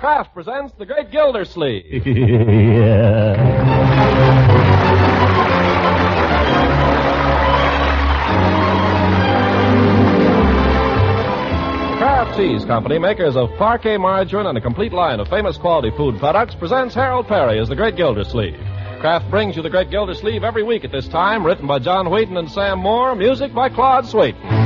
Kraft presents The Great Gildersleeve. Kraft Cheese Company, makers of parquet margarine and a complete line of famous quality food products, presents Harold Peary as The Great Gildersleeve. Kraft brings you The Great Gildersleeve every week at this time, written by John Wheaton and Sam Moore, music by Claude Swaiten.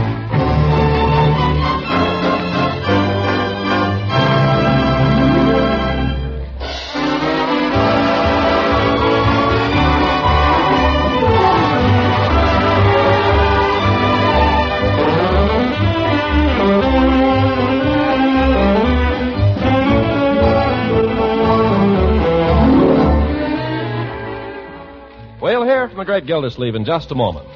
We'll hear from the Great Gildersleeve in just a moment.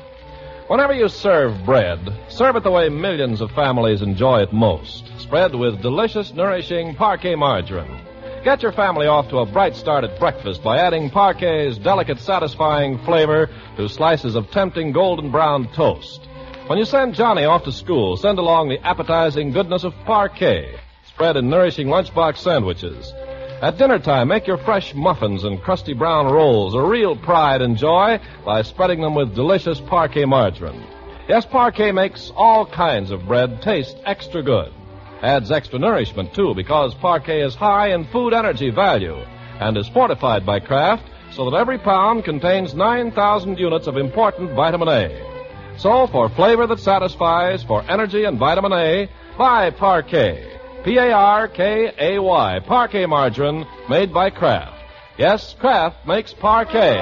Whenever you serve bread, serve it the way millions of families enjoy it most, spread with delicious, nourishing parquet margarine. Get your family off to a bright start at breakfast by adding parquet's delicate, satisfying flavor to slices of tempting golden brown toast. When you send Johnny off to school, send along the appetizing goodness of parquet, spread in nourishing lunchbox sandwiches. At dinner time, make your fresh muffins and crusty brown rolls a real pride and joy by spreading them with delicious parquet margarine. Yes, parquet makes all kinds of bread taste extra good. Adds extra nourishment, too, because parquet is high in food energy value and is fortified by Kraft so that every pound contains 9,000 units of important vitamin A. So, for flavor that satisfies, for energy and vitamin A, buy parquet. Parkay, parquet margarine made by Kraft. Yes, Kraft makes parquet.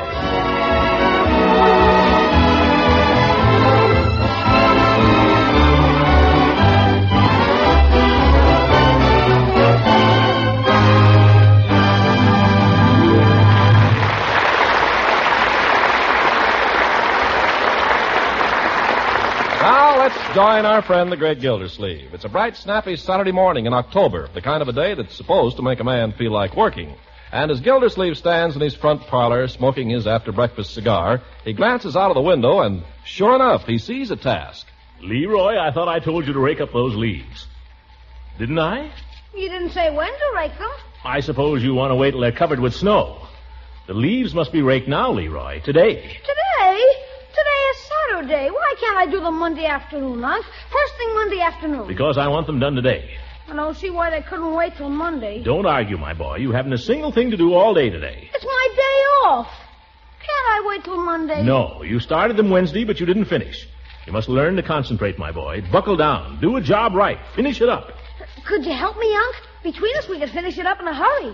Now, let's join our friend, the Great Gildersleeve. It's a bright, snappy Saturday morning in October, the kind of a day that's supposed to make a man feel like working. And as Gildersleeve stands in his front parlor, smoking his after-breakfast cigar, he glances out of the window, and sure enough, he sees a task. Leroy, I thought I told you to rake up those leaves. Didn't I? You didn't say when to rake them. I suppose you want to wait till they're covered with snow. The leaves must be raked now, Leroy, today. Today? Today is Saturday. Why can't I do them Monday afternoon, Unc? First thing Monday afternoon. Because I want them done today. I don't see why they couldn't wait till Monday. Don't argue, my boy. You haven't a single thing to do all day today. It's my day off. Can't I wait till Monday? No, you started them Wednesday, but you didn't finish. You must learn to concentrate, my boy. Buckle down. Do a job right. Finish it up. Could you help me, Unc? Between us, we could finish it up in a hurry.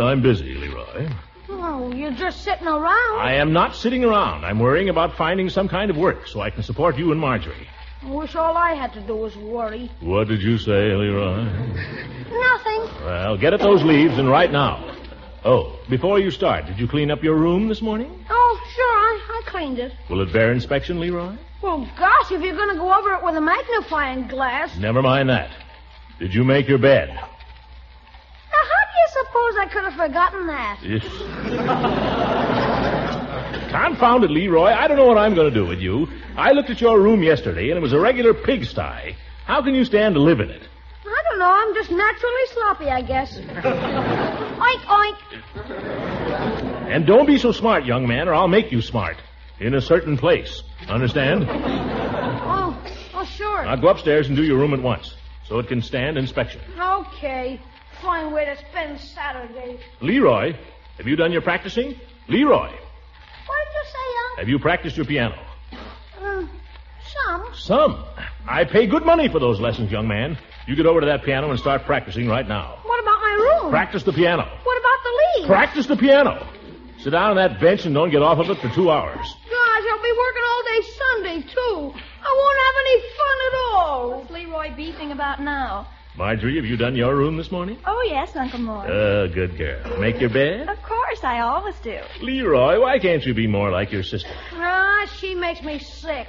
I'm busy, Leroy. Oh, you're just sitting around. I am not sitting around. I'm worrying about finding some kind of work so I can support you and Marjorie. I wish all I had to do was worry. What did you say, Leroy? Nothing. Well, get at those leaves and right now. Oh, before you start, did you clean up your room this morning? Oh, sure, I cleaned it. Will it bear inspection, Leroy? Well, gosh, if you're going to go over it with a magnifying glass. Never mind that. Did you make your bed? Now, how do you suppose I could have forgotten that? Confound it, Leroy. I don't know what I'm going to do with you. I looked at your room yesterday, and it was a regular pigsty. How can you stand to live in it? I don't know. I'm just naturally sloppy, I guess. Oink, oink. And don't be so smart, young man, or I'll make you smart. In a certain place. Understand? Oh, sure. Now go upstairs and do your room at once, so it can stand inspection. Okay. Fine way to spend Saturday. Leroy, have you done your practicing? Leroy. What did you say, Unc? Have you practiced your piano? Some. Some? I pay good money for those lessons, young man. You get over to that piano and start practicing right now. What about my room? Practice the piano. What about the leaves? Practice the piano. Sit down on that bench and don't get off of it for 2 hours. Gosh, I'll be working all day Sunday, too. I won't have any fun at all. What's Leroy beefing about now? Marjorie, have you done your room this morning? Oh, yes, Uncle Mort. Good girl. Make your bed? Of course, I always do. Leroy, why can't you be more like your sister? She makes me sick.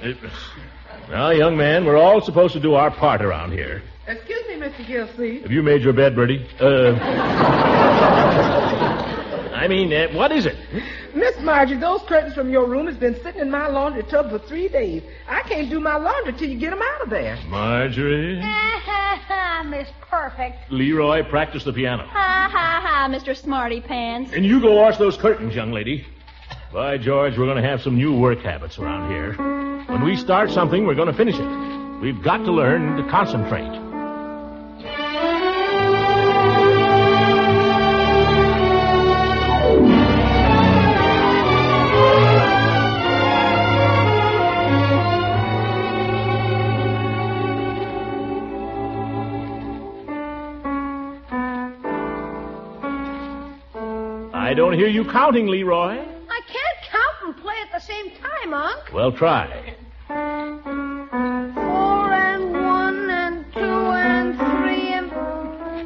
Now, young man, we're all supposed to do our part around here. Excuse me, Mr. Gildersleeve. Have you made your bed, Bertie? What is it? Miss Margie, those curtains from your room has been sitting in my laundry tub for 3 days. I can't do my laundry till you get them out of there. Marjorie? Miss Perfect. Leroy, practice the piano. Ha, ha, ha, Mr. Smarty Pants. And you go wash those curtains, young lady. By George, we're going to have some new work habits around here. When we start something, we're going to finish it. We've got to learn to concentrate. I don't hear you counting, Leroy. I can't count and play at the same time, Unc. Well, try. 4 and 1 and 2 and 3 and...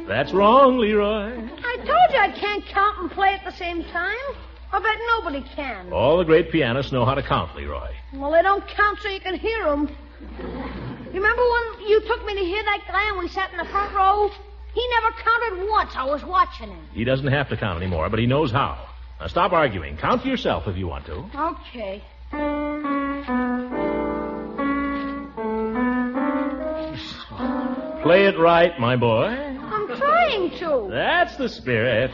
That's wrong, Leroy. I told you I can't count and play at the same time. I bet nobody can. All the great pianists know how to count, Leroy. Well, they don't count so you can hear them. You remember when you took me to hear that guy and we sat in the front row? He never counted once. I was watching him. He doesn't have to count anymore, but he knows how. Now, stop arguing. Count to yourself if you want to. Okay. Play it right, my boy. I'm trying to. That's the spirit.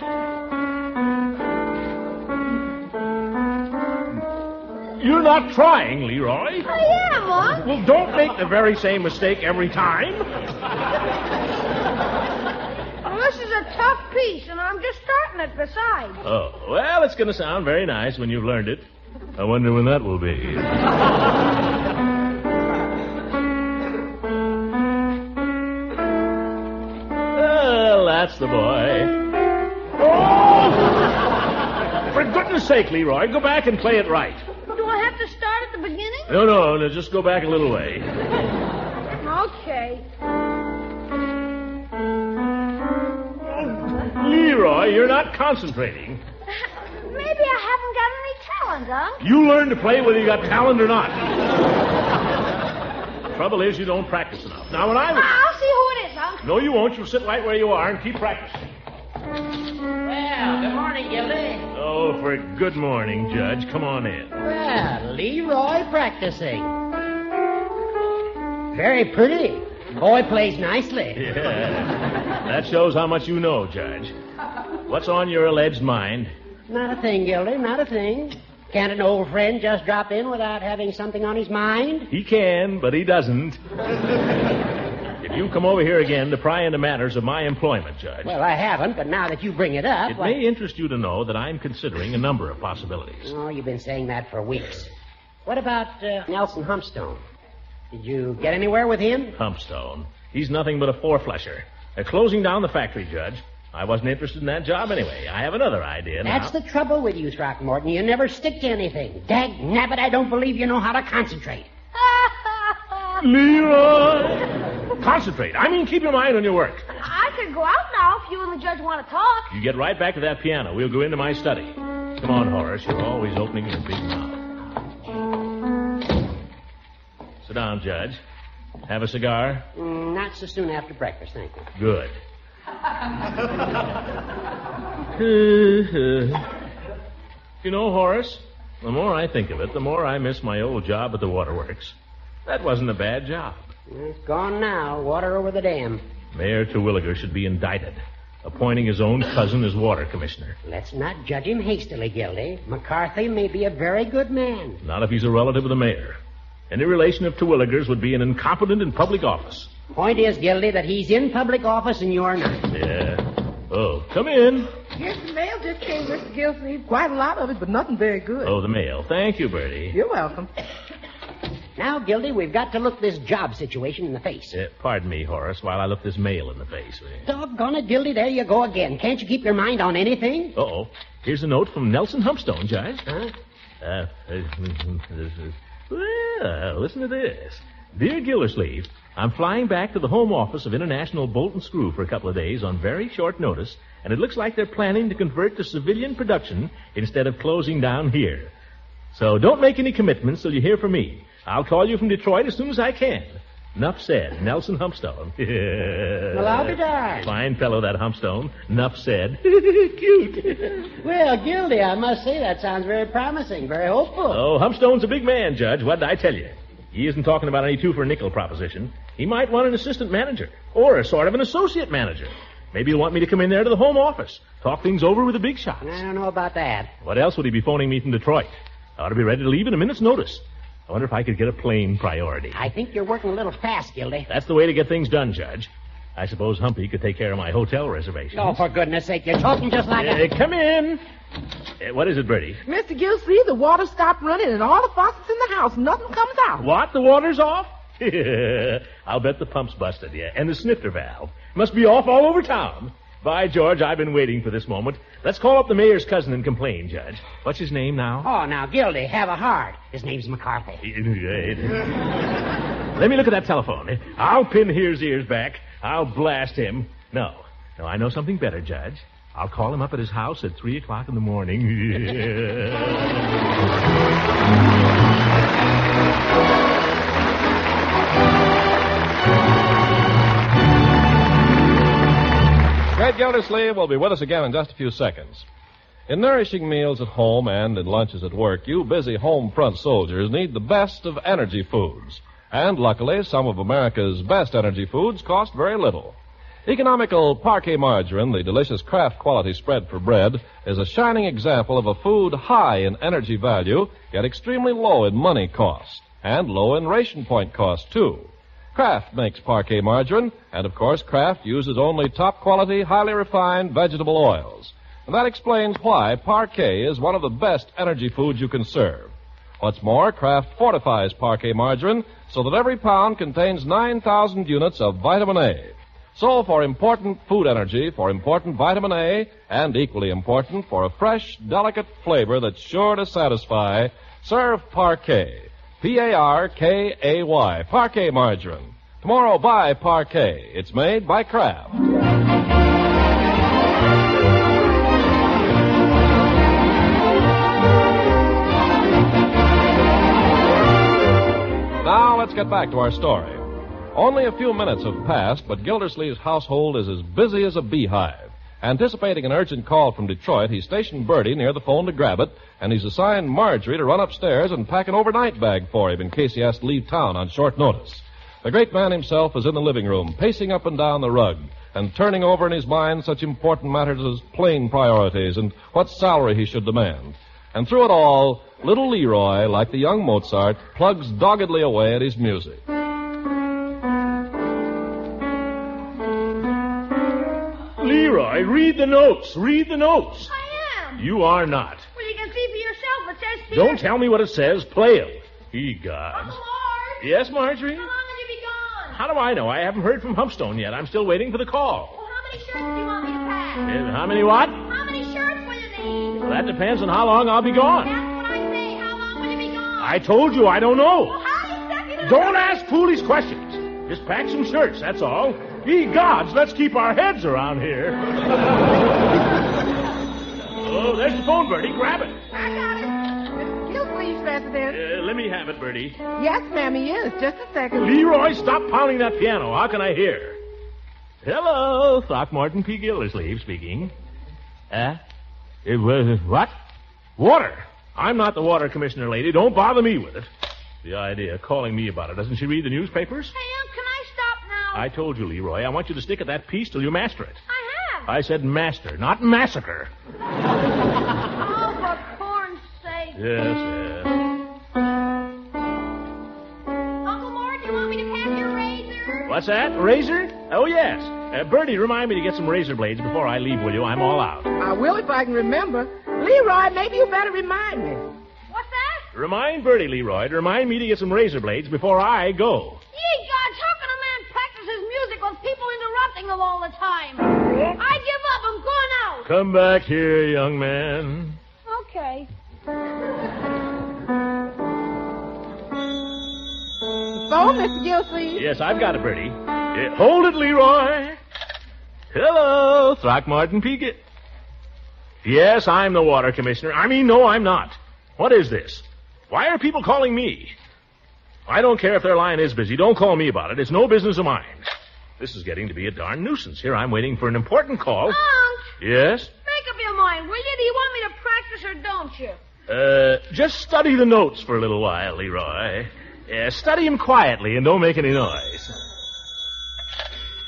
You're not trying, Leroy. I am, Unc. Well, don't make the very same mistake every time. Well, this is a tough piece, and I'm just starting it besides. Oh, well, it's going to sound very nice when you've learned it. I wonder when that will be. Well, that's the boy. Oh! For goodness sake, Leroy, go back and play it right. Do I have to start at the beginning? No, just go back a little way. Okay. Leroy, you're not concentrating. Maybe I haven't got any talent, Unc. You learn to play whether you got talent or not. Trouble is, you don't practice enough. Now, when I'll see who it is, Unc. No, you won't. You'll sit right where you are and keep practicing. Well, good morning, Gildy. Oh, for good morning, Judge. Come on in. Well, Leroy practicing. Very pretty. Boy plays nicely. Yeah. That shows how much you know, Judge. What's on your alleged mind? Not a thing, Gildy, not a thing. Can't an old friend just drop in without having something on his mind? He can, but he doesn't. If you come over here again to pry into matters of my employment, Judge... Well, I haven't, but now that you bring it up... It may interest you to know that I'm considering a number of possibilities. Oh, you've been saying that for weeks. What about Nelson Humpstone? Did you get anywhere with him? Humpstone. He's nothing but a four-flesher. They're closing down the factory, Judge. I wasn't interested in that job anyway. I have another idea now. That's the trouble with you, Throckmorton. You never stick to anything. Dag nabbit, I don't believe you know how to concentrate. Leroy! Concentrate. I mean, keep your mind on your work. I could go out now if you and the judge want to talk. You get right back to that piano. We'll go into my study. Come on, Horace. You're always opening your big mouth. Sit down, Judge. Have a cigar? Not so soon after breakfast, thank you. Good. You know, Horace, the more I think of it, the more I miss my old job at the waterworks. That wasn't a bad job. It's gone now. Water over the dam. Mayor Terwilliger should be indicted, appointing his own cousin as water commissioner. Let's not judge him hastily, Gildy. McCarthy may be a very good man. Not if he's a relative of the mayor. Any relation of Terwilliger's would be an incompetent in public office. Point is, Gildy, that he's in public office and you're not. Yeah. Oh, come in. Here's the mail just came, Mr. Gildersleeve. Quite a lot of it, but nothing very good. Oh, the mail. Thank you, Bertie. You're welcome. Now, Gildy, we've got to look this job situation in the face. Pardon me, Horace, while I look this mail in the face. Doggone it, Gildy, there you go again. Can't you keep your mind on anything? Uh-oh. Here's a note from Nelson Humpstone, Judge. Huh? Well, listen to this. Dear Gildersleeve, I'm flying back to the home office of International Bolt and Screw for a couple of days on very short notice, and it looks like they're planning to convert to civilian production instead of closing down here. So don't make any commitments till you hear from me. I'll call you from Detroit as soon as I can. Nuff said, Nelson Humpstone. Well, I'll be darned. Fine fellow, that Humpstone. Nuff said. Cute. Well, Gildy, I must say that sounds very promising, very hopeful. Oh, Humpstone's a big man, Judge. What did I tell you? He isn't talking about any two-for-a-nickel proposition. He might want an assistant manager, or a sort of an associate manager. Maybe he'll want me to come in there to the home office, talk things over with the big shots. I don't know about that. What else would he be phoning me from Detroit? I ought to be ready to leave in a minute's notice. I wonder if I could get a plane priority. I think you're working a little fast, Gildy. That's the way to get things done, Judge. I suppose Humpy could take care of my hotel reservations. Oh, for goodness sake, you're talking just like a... Come in. What is it, Bertie? Mr. Gildersleeve, the water stopped running and all the faucets in the house. Nothing comes out. What? The water's off? I'll bet the pump's busted, yeah. And the snifter valve. Must be off all over town. By George, I've been waiting for this moment. Let's call up the mayor's cousin and complain, Judge. What's his name now? Oh, now, Gildy, have a heart. His name's McCarthy. Let me look at that telephone. I'll pin his ears back. I'll blast him. No, I know something better, Judge. I'll call him up at his house at 3 o'clock in the morning. Great Gildersleeve will be with us again in just a few seconds. In nourishing meals at home and in lunches at work, you busy home front soldiers need the best of energy foods. And luckily, some of America's best energy foods cost very little. Economical parquet margarine, the delicious Kraft quality spread for bread, is a shining example of a food high in energy value, yet extremely low in money cost, and low in ration point cost, too. Kraft makes parquet margarine, and of course Kraft uses only top-quality, highly refined vegetable oils. And that explains why parquet is one of the best energy foods you can serve. What's more, Kraft fortifies parquet margarine so that every pound contains 9,000 units of vitamin A. So for important food energy, for important vitamin A, and equally important for a fresh, delicate flavor that's sure to satisfy, serve parquet. P-A-R-K-A-Y, parquet margarine. Tomorrow, buy parquet. It's made by Kraft. Now, let's get back to our story. Only a few minutes have passed, but Gildersleeve's household is as busy as a beehive. Anticipating an urgent call from Detroit, he stationed Bertie near the phone to grab it, and he's assigned Marjorie to run upstairs and pack an overnight bag for him in case he has to leave town on short notice. The great man himself is in the living room, pacing up and down the rug, and turning over in his mind such important matters as plane priorities and what salary he should demand. And through it all, little Leroy, like the young Mozart, plugs doggedly away at his music. Leroy, read the notes. Read the notes. I am. You are not. Well, you can see for yourself. It says here. Don't tell me what it says. Play it. Egods. Uncle Marge. Yes, Marjorie? How long have you been gone? How do I know? I haven't heard from Humpstone yet. I'm still waiting for the call. Well, how many shirts do you want me to pack? How many what? How many shirts will you need? Well, that depends on how long I'll be gone. That's what I say. How long will you be gone? I told you I don't know. Well, how you expect me to... Don't ask foolish questions. Just pack some shirts, that's all. Ye gods, let's keep our heads around here. Oh, there's the phone, Bertie. Grab it. I got it. Mr. Gildersleeve's president. Let me have it, Bertie. Yes, ma'am, he is. Just a second. Leroy, stop pounding that piano. How can I hear? Hello, Throckmorton P. Gildersleeve speaking. What? Water. I'm not the water commissioner, lady. Don't bother me with it. The idea of calling me about it. Doesn't she read the newspapers? Hey, can I stop now? I told you, Leroy. I want you to stick at that piece till you master it. I have. I said master, not massacre. Oh, for corn's sake. Yes. Uncle Mort, you want me to pack your razor? What's that? Razor? Oh, yes. Bertie, remind me to get some razor blades before I leave, will you? I'm all out. I will if I can remember. Leroy, maybe you better remind me. What's that? Remind Bertie, Leroy, to remind me to get some razor blades before I go. Ye gods, how can a man practice his music with people interrupting him all the time? I give up. I'm going out. Come back here, young man. Okay. Phone, Mr. Gildersleeve? Yes, I've got it, Bertie. Hold it, Leroy. Hello, Throckmorton P. Yes, I'm the water commissioner. No, I'm not. What is this? Why are people calling me? I don't care if their line is busy. Don't call me about it. It's no business of mine. This is getting to be a darn nuisance. Here I'm waiting for an important call. Unc! Yes? Make up your mind, will you? Do you want me to practice or don't you? Just study the notes for a little while, Leroy. Study them quietly and don't make any noise.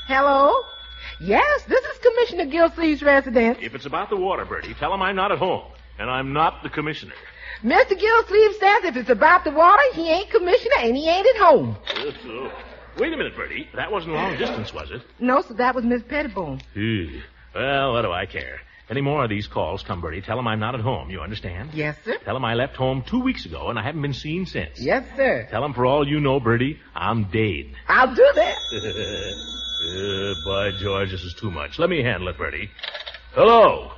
Hello? Yes, this is Commissioner Gildersleeve's residence. If it's about the water, Bertie, tell him I'm not at home, and I'm not the commissioner. Mr. Gildersleeve says if it's about the water, he ain't commissioner and he ain't at home. Wait a minute, Bertie. That wasn't long distance, was it? No, sir, that was Miss Pettibone. Well, what do I care? If any more of these calls come, Bertie, tell him I'm not at home. You understand? Yes, sir. Tell him I left home 2 weeks ago, and I haven't been seen since. Yes, sir. Tell him for all you know, Bertie, I'm dead. I'll do that. By George, this is too much. Let me handle it, Bertie. Hello.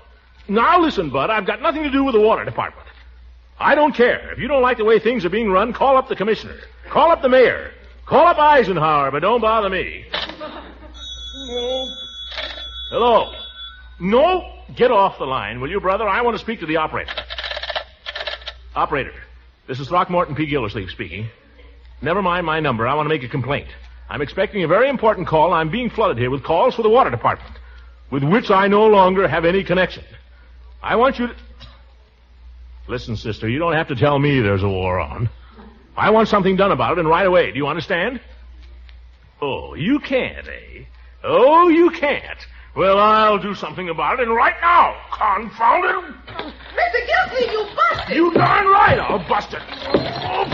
Now listen, Bud, I've got nothing to do with the water department. I don't care. If you don't like the way things are being run, call up the commissioner. Call up the mayor. Call up Eisenhower, but don't bother me. No. Hello. No, get off the line, will you, brother? I want to speak to the operator. Operator, this is Throckmorton P. Gildersleeve speaking. Never mind my number. I want to make a complaint. I'm expecting a very important call. I'm being flooded here with calls for the water department, with which I no longer have any connection. I want you to... Listen, sister, you don't have to tell me there's a war on. I want something done about it, and right away. Do you understand? Oh, you can't, eh? Oh, you can't. Well, I'll do something about it, and right now. Confound it. Mr. Gildersleeve, you busted. You darn right I'll bust it. Oh,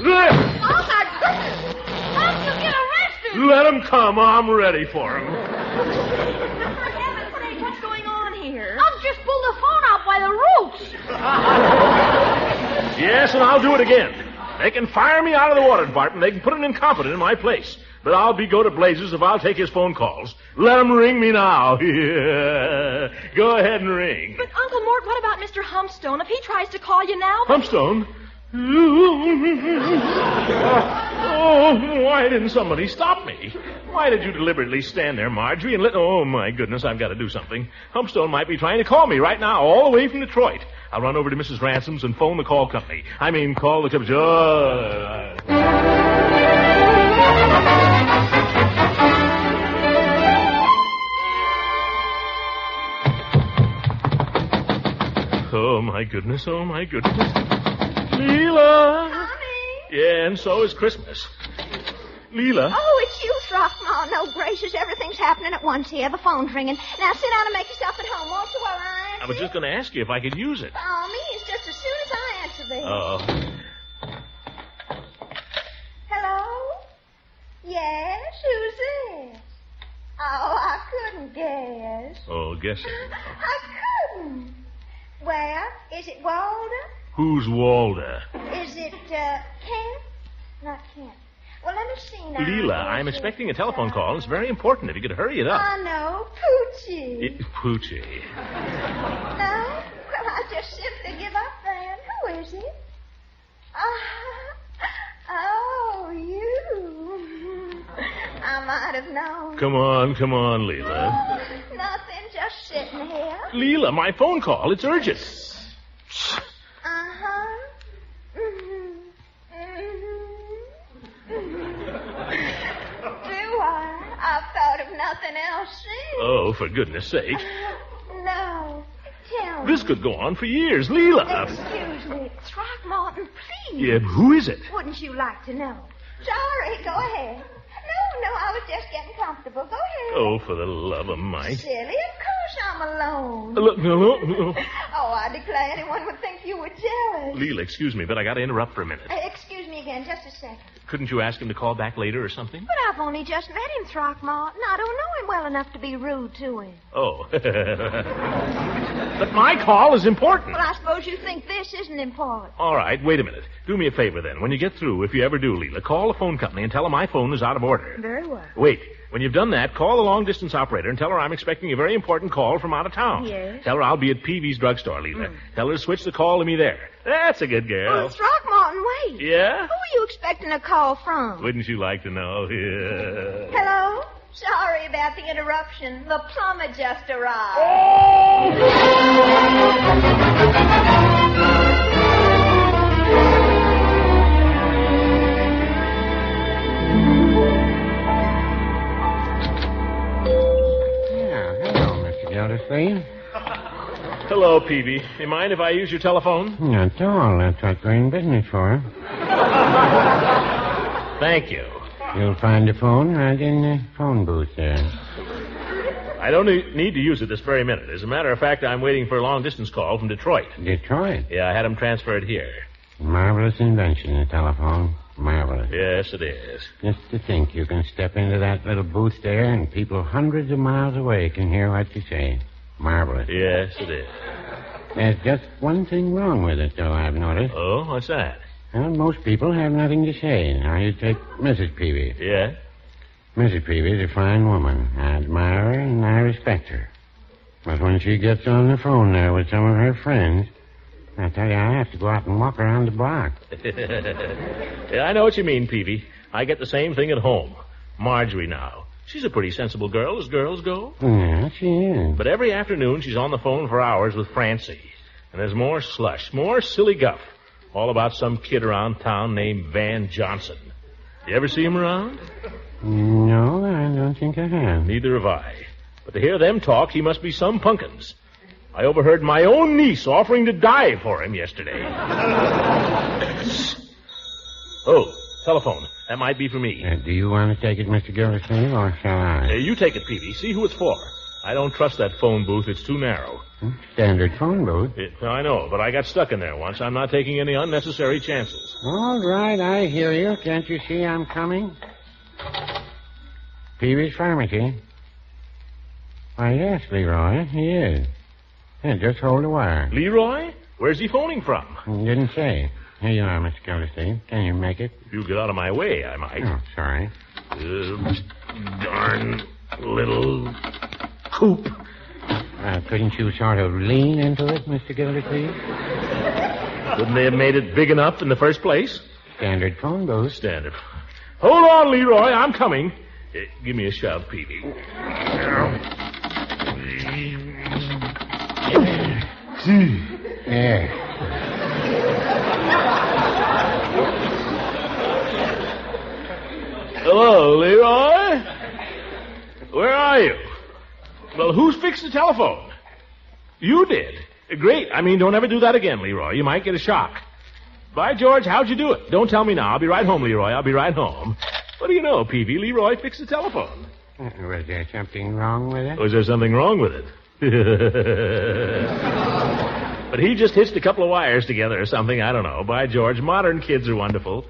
there. Oh, my goodness. How did you get arrested? Let him come. I'm ready for him. For heaven's sake, what's going on here? I've just pulled the phone out by the roots. Yes, and I'll do it again. They can fire me out of the water department. They can put an incompetent in my place. But I'll be go to blazes if I'll take his phone calls. Let him ring me now. Yeah. Go ahead and ring. But, Uncle Mort, what about Mr. Humpstone? If he tries to call you now... Humpstone? Oh, why didn't somebody stop me? Why did you deliberately stand there, Marjorie, and let... Oh, my goodness, I've got to do something. Humpstone might be trying to call me right now, all the way from Detroit. I'll run over to Mrs. Ransom's and phone the call company. I mean, call the company. Oh, my goodness, oh, my goodness. Leela! Honey? Yeah, and so is Christmas. Leela? Oh, it's you, Throckmorton. Oh, gracious, everything's happening at once here. The phone's ringing. Now sit down and make yourself at home, won't you, while I answer? I was just going to ask you if I could use it. Oh, me, it's just as soon as I answer this. Oh. Hello? Yes, who's this? Oh, I couldn't guess. Oh, guess it. I couldn't. Well, is it Walter? Who's Walter? Is it, Kent? Not Kent. Well, let me see now. Leela, I'm expecting a telephone call. It's very important. If you could hurry it up. I know. Poochie. Poochie. No? Well, I'll just simply give up then. Who is it? Oh, you. I might have known. Come on, Leela. Nothing, just sitting here. Leela, my phone call. It's urgent. Uh-huh. Do I? I've thought of nothing else since. Oh, for goodness sake. No. Tell me. This could go on for years. Leela. Excuse me. Throckmorton, please. Yeah, who is it? Wouldn't you like to know? Sorry, go ahead. No, I was just getting comfortable. Go ahead. Oh, for the love of Mike. Silly, of course I'm alone. Look, no. Oh, I declare anyone would think you were jealous. Leela, excuse me, but I got to interrupt for a minute. Excuse me again, just a second. Couldn't you ask him to call back later or something? But I've only just met him, Throckmorton. I don't know him well enough to be rude to him. Oh. But my call is important. Well, I suppose you think this isn't important. All right, wait a minute. Do me a favor then. When you get through, if you ever do, Leela, call the phone company and tell them my phone is out of order. Very well. Wait. When you've done that, call the long-distance operator and tell her I'm expecting a very important call from out of town. Yes? Tell her I'll be at Peavy's drugstore, Leela. Tell her to switch the call to me there. That's a good girl. Oh, Throckmorton, wait. Yeah? Who are you expecting a call from? Wouldn't you like to know? Yeah. Hello? Sorry about the interruption. The plumber just arrived. Gildersleeve? Hello, Peavy. You mind if I use your telephone? Not at all. That's what we're in business for. Thank you. You'll find the phone right in the phone booth there. I don't need to use it this very minute. As a matter of fact, I'm waiting for a long-distance call from Detroit. Detroit? Yeah, I had him transferred here. Marvelous invention, the telephone. Marvelous. Yes, it is. Just to think you can step into that little booth there and people hundreds of miles away can hear what you say. Marvelous. Yes, it is. There's just one thing wrong with it, though, I've noticed. Oh, what's that? Well, most people have nothing to say. Now, you take Mrs. Peavy. Yeah? Mrs. Peavy's a fine woman. I admire her and I respect her. But when she gets on the phone there with some of her friends, I tell you, I have to go out and walk around the block. Yeah, I know what you mean, Peavy. I get the same thing at home. Marjorie now. She's a pretty sensible girl as girls go. Yeah, she is. But every afternoon she's on the phone for hours with Francie. And there's more slush, more silly guff. All about some kid around town named Van Johnson. You ever see him around? No, I don't think I have. Neither have I. But to hear them talk, he must be some punkins. I overheard my own niece offering to die for him yesterday. Oh, telephone. That might be for me. Do you want to take it, Mr. Gildersleeve, or shall I? You take it, Peavy. See who it's for. I don't trust that phone booth. It's too narrow. Standard phone booth. I know, but I got stuck in there once. I'm not taking any unnecessary chances. All right, I hear you. Can't you see I'm coming? Peavy's Pharmacy. Why, yes, Leroy, he is. Yeah, just hold the wire. Leroy? Where's he phoning from? Didn't say. Here you are, Mr. Gildersleeve. Can you make it? If you get out of my way, I might. Oh, sorry. Darn little coop. Couldn't you sort of lean into it, Mr. Gildersleeve? Couldn't they have made it big enough in the first place? Standard phone booth. Standard. Hold on, Leroy. I'm coming. Give me a shove, Peavy. There. Hello, Leroy. Where are you? Well, who's fixed the telephone? You did. Great. Don't ever do that again, Leroy. You might get a shock. By George, how'd you do it? Don't tell me now. I'll be right home, Leroy. I'll be right home. What do you know, Peavy? Leroy fixed the telephone. Was there something wrong with it? Was there something wrong with it? But he just hitched a couple of wires together or something. I don't know. By George, modern kids are wonderful.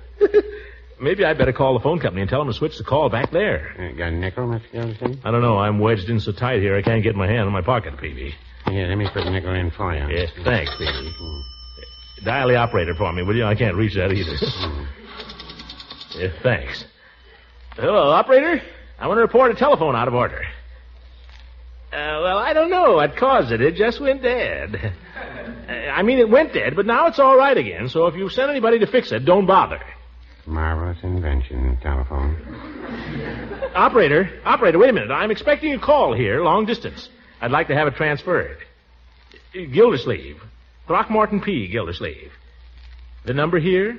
Maybe I'd better call the phone company and tell them to switch the call back there. Got a nickel, Mr. Gildersleeve? I don't know. I'm wedged in so tight here I can't get my hand in my pocket, Peavy. Here, let me put the nickel in for you. Yes, thanks, Peavy. Dial the operator for me, will you? I can't reach that either. Yeah, thanks. Hello, operator. I want to report a telephone out of order. Well, I don't know what caused it. It just went dead. It went dead, but now it's all right again, so if you send anybody to fix it, don't bother. Marvelous invention, the telephone. Operator, wait a minute. I'm expecting a call here, long distance. I'd like to have it transferred. Gildersleeve. Throckmorton P, Gildersleeve. The number here?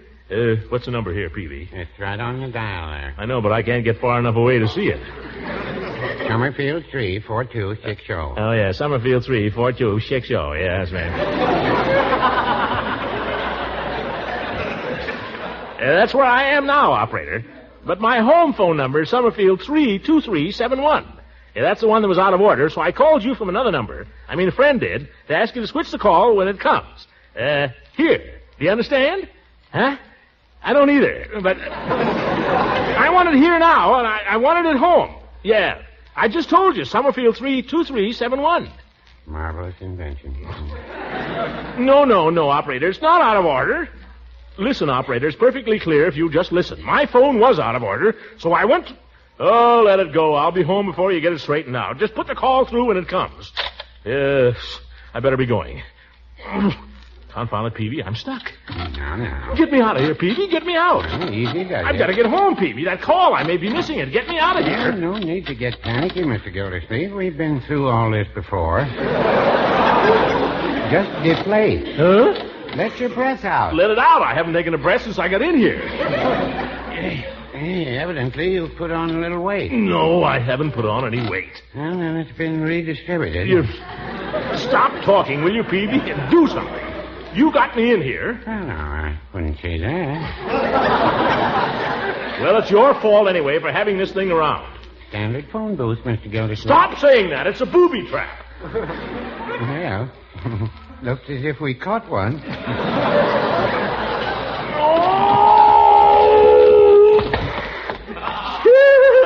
What's the number here, Peavy? It's right on the dial there. I know, but I can't get far enough away to see it. Summerfield 34260. Oh, yeah, Summerfield 34260. Yeah, that's right. That's where I am now, operator. But my home phone number is Summerfield 32371. Yeah, that's the one that was out of order, so I called you from another number. A friend did, to ask you to switch the call when it comes. Here. Do you understand? Huh? I don't either, but I want it here now, and I want it at home. Yeah. I just told you, Summerfield 32371. Marvelous invention. No, operator. It's not out of order. Listen, operator, it's perfectly clear if you just listen. My phone was out of order, so I went... Oh, let it go. I'll be home before you get it straightened out. Just put the call through when it comes. Yes, I better be going. Confound it, Peavy, I'm stuck. No. Get me out of here, Peavy. Get me out. Easy does I've got to get home, Peavy. That call, I may be missing it. Get me out of here. No need to get panicky, Mr. Gildersleeve. We've been through all this before. Just deflate. Huh? Let your breath out. Let it out. I haven't taken a breath since I got in here. Hey, evidently you've put on a little weight. No, I haven't put on any weight. Well, then it's been redistributed. Stop talking, will you, Peavy? Do something. You got me in here. Well, no, I wouldn't say that. Well, it's your fault anyway for having this thing around. Standard phone booth, Mr. Gildersleeve. Stop saying that. It's a booby trap. Well, looks as if we caught one.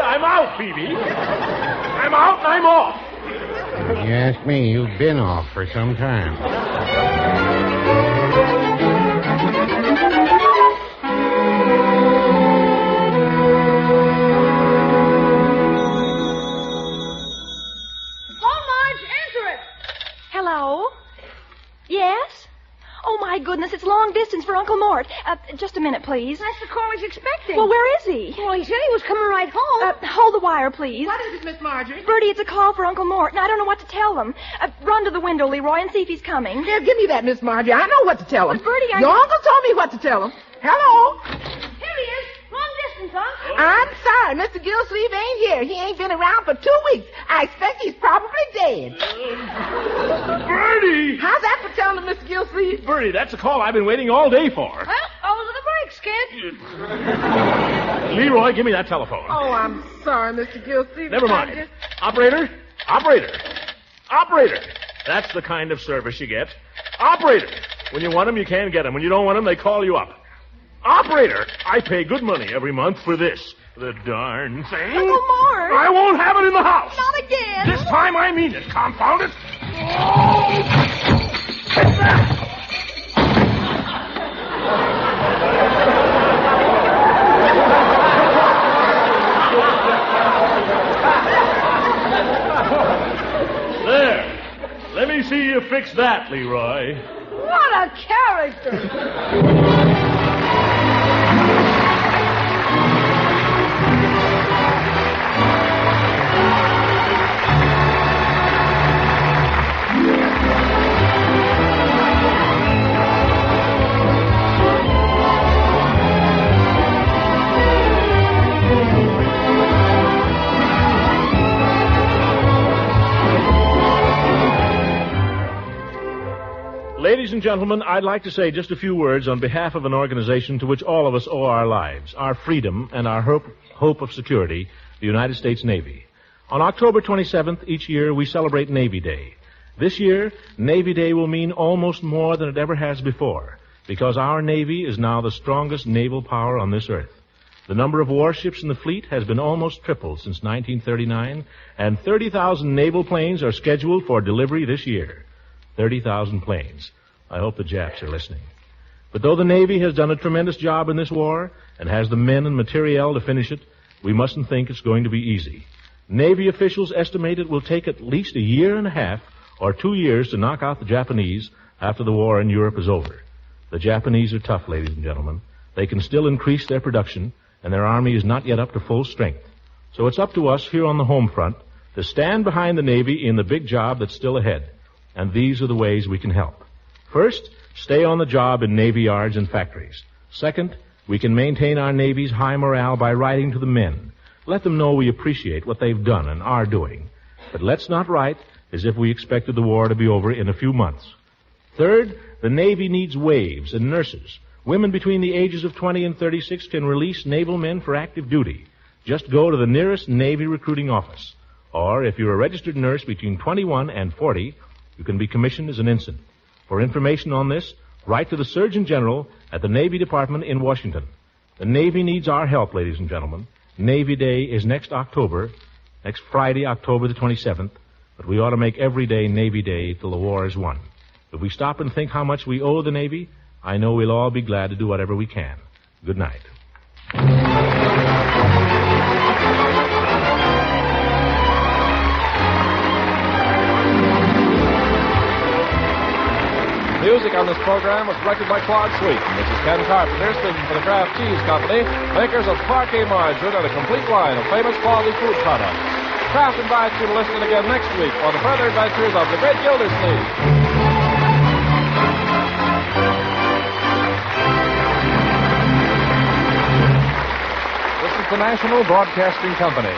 I'm out, Phoebe. I'm out and I'm off. If you ask me, you've been off for some time. Hello? Yes? Oh, my goodness, it's long distance for Uncle Mort. Just a minute, please. That's the call he's expecting. Well, where is he? Well, he said he was coming right home. Hold the wire, please. What is it, Miss Marjorie? Bertie, it's a call for Uncle Mort, and I don't know what to tell them. Run to the window, Leroy, and see if he's coming. Here, give me that, Miss Marjorie. I know what to tell him. But, Bertie, Your uncle told me what to tell him. Hello? Here he is. Long distance, Unc. I'm sorry. Mr. Gildersleeve ain't here. He ain't been around for 2 weeks. I expect he's probably dead. Bertie! How's that for telling him, Mr. Gildersleeve? Bertie, that's a call I've been waiting all day for. Well, those are the breaks, kid. Leroy, give me that telephone. Oh, I'm sorry, Mr. Gildersleeve. Never mind. Operator? That's the kind of service you get. Operator! When you want them, you can't get them. When you don't want them, they call you up. Operator! I pay good money every month for this. The darn thing. Uncle Mort! I won't have it in the house. Not again. This time I mean it, confound it. Oh! Take that! There. Let me see you fix that, Leroy. What a character. Ladies and gentlemen, I'd like to say just a few words on behalf of an organization to which all of us owe our lives, our freedom, and our hope of security, the United States Navy. On October 27th each year, we celebrate Navy Day. This year, Navy Day will mean almost more than it ever has before, because our Navy is now the strongest naval power on this earth. The number of warships in the fleet has been almost tripled since 1939, and 30,000 naval planes are scheduled for delivery this year. 30,000 planes. I hope the Japs are listening. But though the Navy has done a tremendous job in this war and has the men and materiel to finish it, we mustn't think it's going to be easy. Navy officials estimate it will take at least a year and a half or 2 years to knock out the Japanese after the war in Europe is over. The Japanese are tough, ladies and gentlemen. They can still increase their production, and their army is not yet up to full strength. So it's up to us here on the home front to stand behind the Navy in the big job that's still ahead. And these are the ways we can help. First, stay on the job in Navy yards and factories. Second, we can maintain our Navy's high morale by writing to the men. Let them know we appreciate what they've done and are doing. But let's not write as if we expected the war to be over in a few months. Third, the Navy needs waves and nurses. Women between the ages of 20 and 36 can release naval men for active duty. Just go to the nearest Navy recruiting office. Or, if you're a registered nurse between 21 and 40, you can be commissioned as an ensign. For information on this, write to the Surgeon General at the Navy Department in Washington. The Navy needs our help, ladies and gentlemen. Navy Day is next Friday, October the 27th, but we ought to make every day Navy Day till the war is won. If we stop and think how much we owe the Navy, I know we'll all be glad to do whatever we can. Good night. Music on this program was selected by Claude Sweet. This is Ken Carpenter speaking for the Kraft Cheese Company, makers of parquet margarine and a complete line of famous quality food products. Kraft invites you to listen again next week for the further adventures of the Great Gildersleeve. This is the National Broadcasting Company.